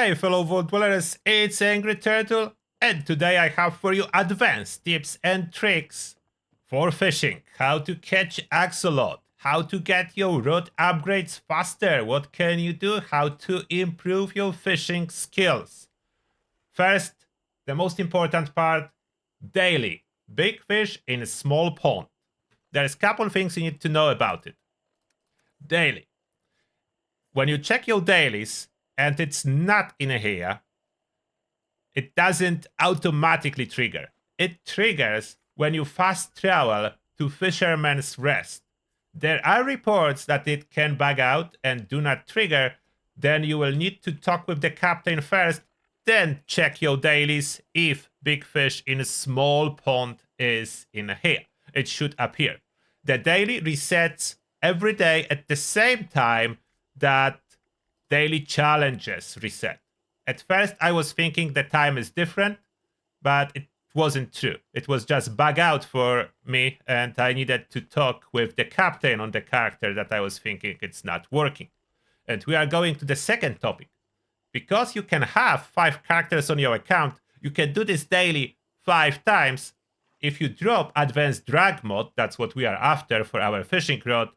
Hey fellow vault dwellers, it's Angry Turtle, and today I have for you advanced tips and tricks for fishing. How to catch axolotl, how to get your rod upgrades faster, what can you do, how to improve your fishing skills. First, the most important part, daily. Big fish in a small pond. There's a couple things you need to know about it. Daily. When you check your dailies, and it's not in here, it doesn't automatically trigger. It triggers when you fast travel to Fisherman's Rest. There are reports that it can bug out and do not trigger. Then you will need to talk with the captain first, then check your dailies if big fish in a small pond is in here. It should appear. The daily resets every day at the same time that daily challenges reset. At first, I was thinking the time is different, but it wasn't true. It was just bug out for me, and I needed to talk with the captain on the character that I was thinking it's not working. And we are going to the second topic. Because you can have 5 characters on your account, you can do this daily 5 times. If you drop advanced drag mode, that's what we are after for our fishing rod,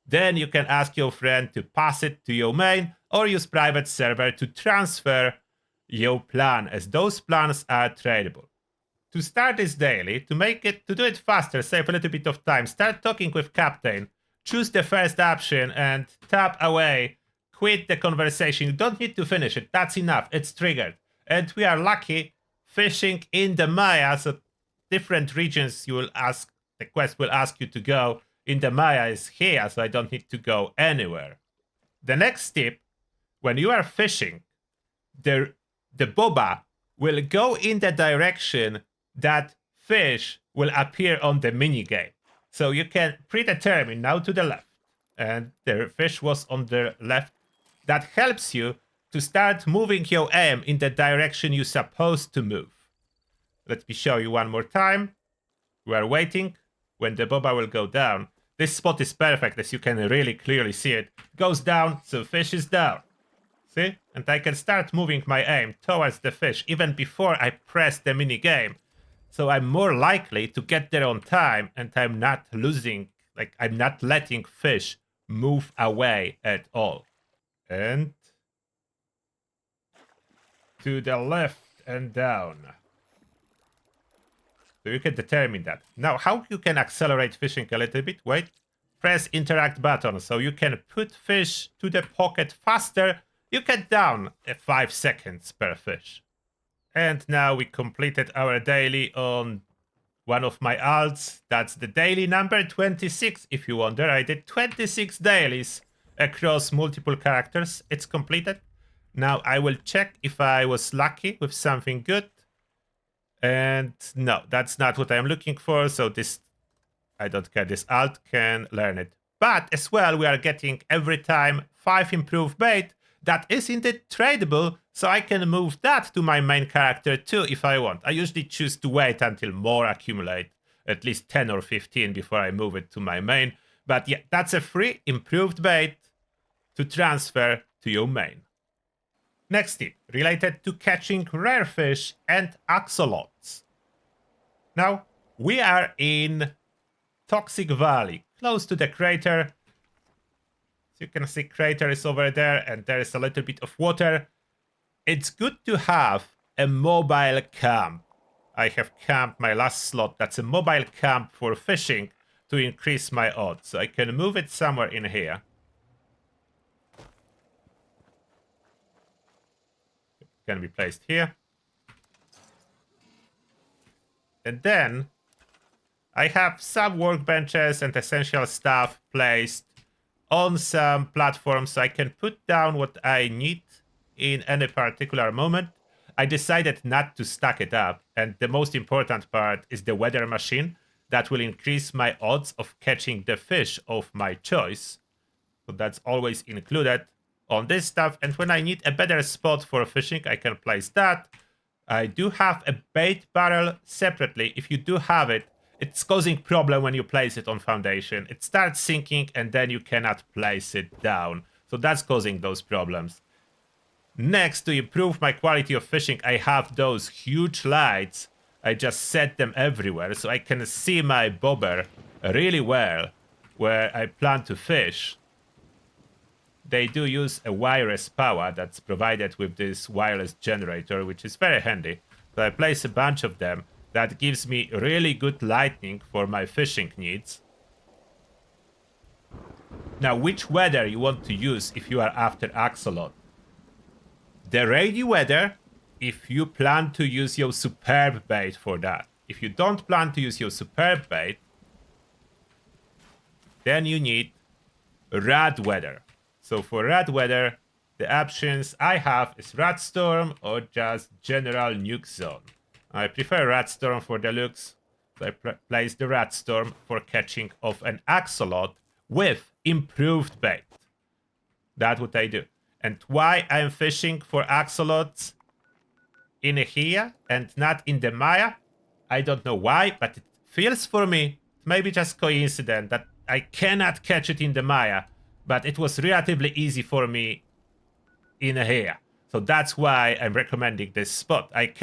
then you can ask your friend to pass it to your main or use private server to transfer your plan, as those plans are tradable. To start this daily, to do it faster, save a little bit of time, start talking with captain, choose the first option and tap away, quit the conversation. You don't need to finish it, that's enough, it's triggered. And we are lucky fishing in the Maya, so different regions the quest will ask you to go. In the Maya is here, so I don't need to go anywhere. The next tip, when you are fishing, the boba will go in the direction that fish will appear on the minigame. So you can predetermine now to the left, and the fish was on the left. That helps you to start moving your aim in the direction you're supposed to move. Let me show you one more time. We are waiting when the boba will go down. This spot is perfect, as you can really clearly see it. Goes down, so fish is down. See? And I can start moving my aim towards the fish even before I press the mini game. So I'm more likely to get there on time, and I'm not I'm not letting fish move away at all. And to the left and down. So you can determine that. Now, how you can accelerate fishing a little bit? Wait. Press interact button, so you can put fish to the pocket faster. You get down 5 seconds per fish. And now we completed our daily on one of my alts. That's the daily number 26, if you wonder. I did 26 dailies across multiple characters. It's completed. Now I will check if I was lucky with something good. And no, that's not what I'm looking for. So this, I don't care. This alt can learn it. But as well, we are getting every time 5 improved bait. That is indeed tradable. So I can move that to my main character too if I want. I usually choose to wait until more accumulate, at least 10 or 15 before I move it to my main. But yeah, that's a free improved bait to transfer to your main. Next tip, related to catching rare fish and axolotls. Now, we are in Toxic Valley, close to the crater. So you can see crater is over there, and there is a little bit of water. It's good to have a mobile camp. I have camped my last slot. That's a mobile camp for fishing to increase my odds. So I can move it somewhere in here. Can be placed here. And then I have some workbenches and essential stuff placed on some platforms, so I can put down what I need in any particular moment. I decided not to stack it up, and the most important part is the weather machine that will increase my odds of catching the fish of my choice. So that's always included on this stuff. And when I need a better spot for fishing, I can place that. I do have a bait barrel separately. If you do have it, it's causing problem when you place it on foundation. It starts sinking and then you cannot place it down. So that's causing those problems. Next, to improve my quality of fishing, I have those huge lights. I just set them everywhere so I can see my bobber really well where I plan to fish. They do use a wireless power that's provided with this wireless generator, which is very handy. So I place a bunch of them. That gives me really good lighting for my fishing needs. Now, which weather you want to use if you are after Axolotl? The rainy weather, if you plan to use your superb bait for that. If you don't plan to use your superb bait, then you need rad weather. So for rad weather, the options I have is rad storm or just general nuke zone. I prefer rad storm for the looks, so I place the rad storm for catching of an axolotl with improved bait. That's what I do. And why I'm fishing for axolotls in here and not in the Maya, I don't know why, but it feels for me, maybe just coincidence, that I cannot catch it in the Maya, but it was relatively easy for me in here. So that's why I'm recommending this spot. I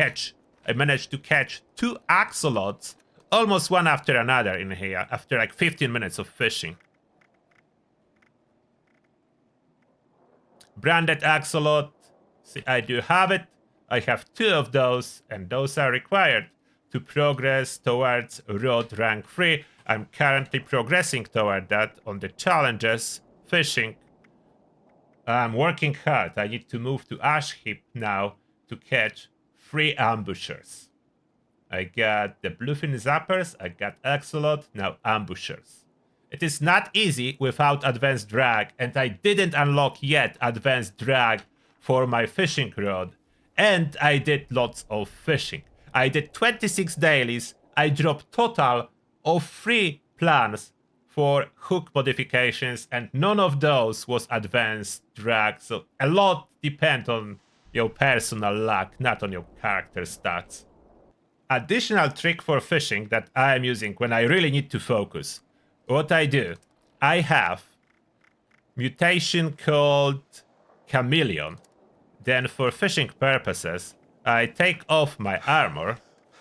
managed to catch 2 axolotls almost one after another in here after like 15 minutes of fishing. Branded axolotl. See, I do have it. I have 2 of those, and those are required to progress towards road rank 3. I'm currently progressing toward that on the challenges fishing. I'm working hard. I need to move to Ash Heap now to catch 3 ambushers. I got the bluefin zappers, I got axolotl, now ambushers. It is not easy without advanced drag, and I didn't unlock yet advanced drag for my fishing rod. And I did lots of fishing. I did 26 dailies. I dropped total of 3 plans for hook modifications, and none of those was advanced drag. So a lot depends on your personal luck, not on your character stats. Additional trick for fishing that I am using when I really need to focus. What I do, I have mutation called Chameleon. Then for fishing purposes, I take off my armor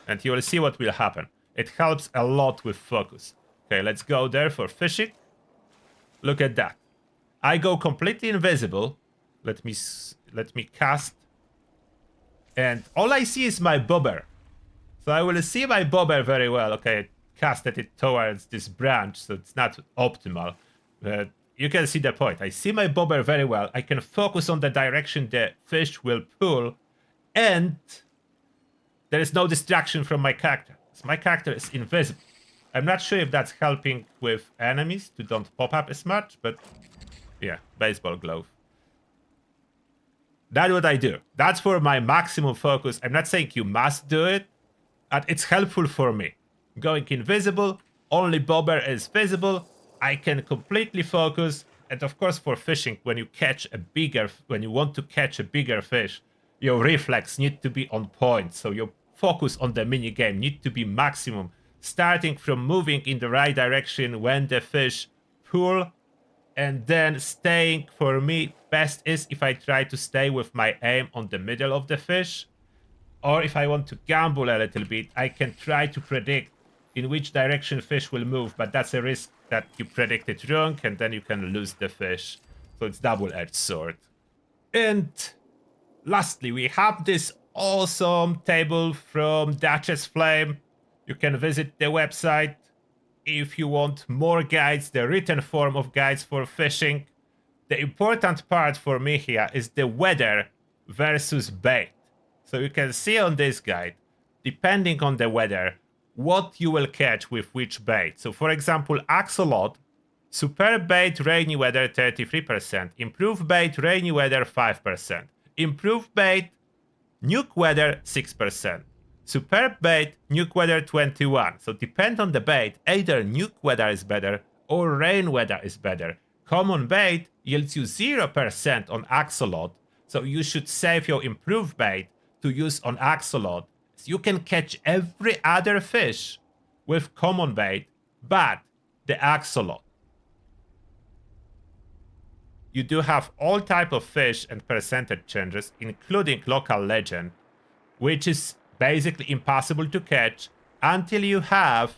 and you will see what will happen. It helps a lot with focus. Okay, let's go there for fishing. Look at that. I go completely invisible. Let me cast. And all I see is my bobber. So I will see my bobber very well. Okay, I casted it towards this branch, so it's not optimal. But you can see the point. I see my bobber very well. I can focus on the direction the fish will pull, and there is no distraction from my character. So my character is invisible. I'm not sure if that's helping with enemies to don't pop up as much, but yeah, baseball glove. That's what I do. That's for my maximum focus. I'm not saying you must do it, but it's helpful for me. Going invisible, only bobber is visible. I can completely focus. And of course, for fishing, when you want to catch a bigger fish, your reflex need to be on point. So your focus on the mini game need to be maximum. Starting from moving in the right direction when the fish pull, and then staying, for me, best is if I try to stay with my aim on the middle of the fish. Or if I want to gamble a little bit, I can try to predict in which direction fish will move, but that's a risk that you predict it wrong and then you can lose the fish. So it's double-edged sword. And lastly, we have this awesome table from Duchess Flame. You can visit the website if you want more guides, the written form of guides for fishing. The important part for me here is the weather versus bait. So you can see on this guide, depending on the weather, what you will catch with which bait. So for example, Axolotl, superb bait, rainy weather 33%, improved bait, rainy weather 5%, improved bait, nuke weather 6%, superb bait, nuke weather 21%. So depend on the bait, either nuke weather is better or rain weather is better. Common bait yields you 0% on Axolotl, so you should save your improved bait to use on Axolotl. You can catch every other fish with common bait, but the Axolotl. you do have all type of fish and percentage changes, including local legend, which is basically impossible to catch until you have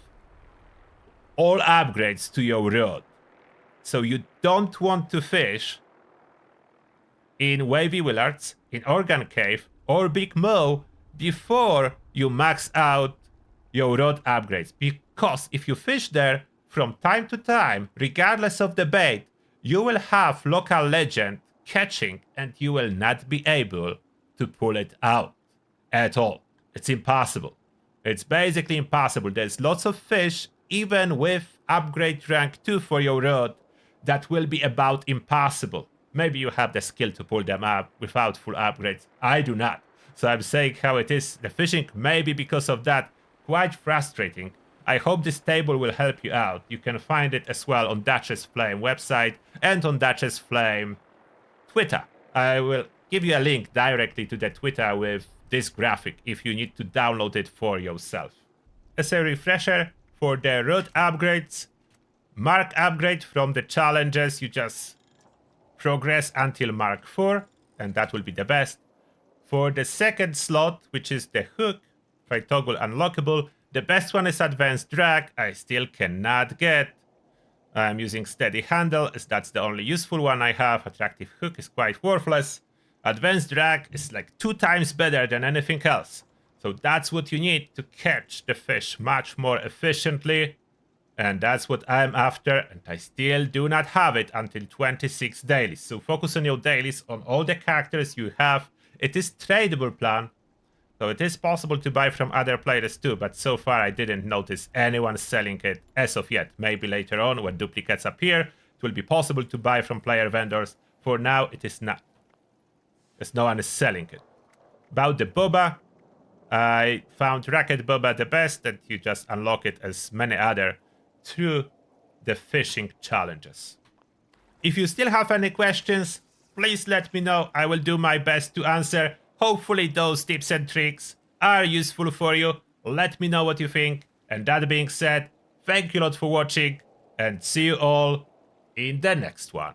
all upgrades to your rod. So you don't want to fish in Wavy Willards, in Organ Cave, or Big Mo before you max out your rod upgrades. Because if you fish there from time to time, regardless of the bait, you will have local legend catching and you will not be able to pull it out at all. It's impossible. It's basically impossible. There's lots of fish, even with upgrade rank 2 for your rod, that will be about impossible. Maybe you have the skill to pull them up without full upgrades. I do not. So I'm saying how it is. The fishing may be because of that quite frustrating. I hope this table will help you out. You can find it as well on Duchess Flame website and on Duchess Flame Twitter. I will give you a link directly to the Twitter with this graphic if you need to download it for yourself. As a refresher, for the rod upgrades, mark upgrade from the challenges, you just progress until mark 4, and that will be the best. For the second slot, which is the hook, if I toggle unlockable, the best one is advanced drag. I still cannot get. I'm using steady handle as that's the only useful one I have. Attractive hook is quite worthless. Advanced drag is like 2 times better than anything else. So that's what you need to catch the fish much more efficiently. And that's what I'm after, and I still do not have it until 26 dailies. So focus on your dailies, on all the characters you have. It is tradable plan, so it is possible to buy from other players too, but so far I didn't notice anyone selling it as of yet. Maybe later on, when duplicates appear, it will be possible to buy from player vendors. For now, it is not, as no one is selling it. About the boba, I found Racket Boba the best, and you just unlock it as many other through the fishing challenges. If you still have any questions, please let me know. I will do my best to answer. Hopefully those tips and tricks are useful for you. Let me know what you think. And that being said, thank you a lot for watching, and see you all in the next one.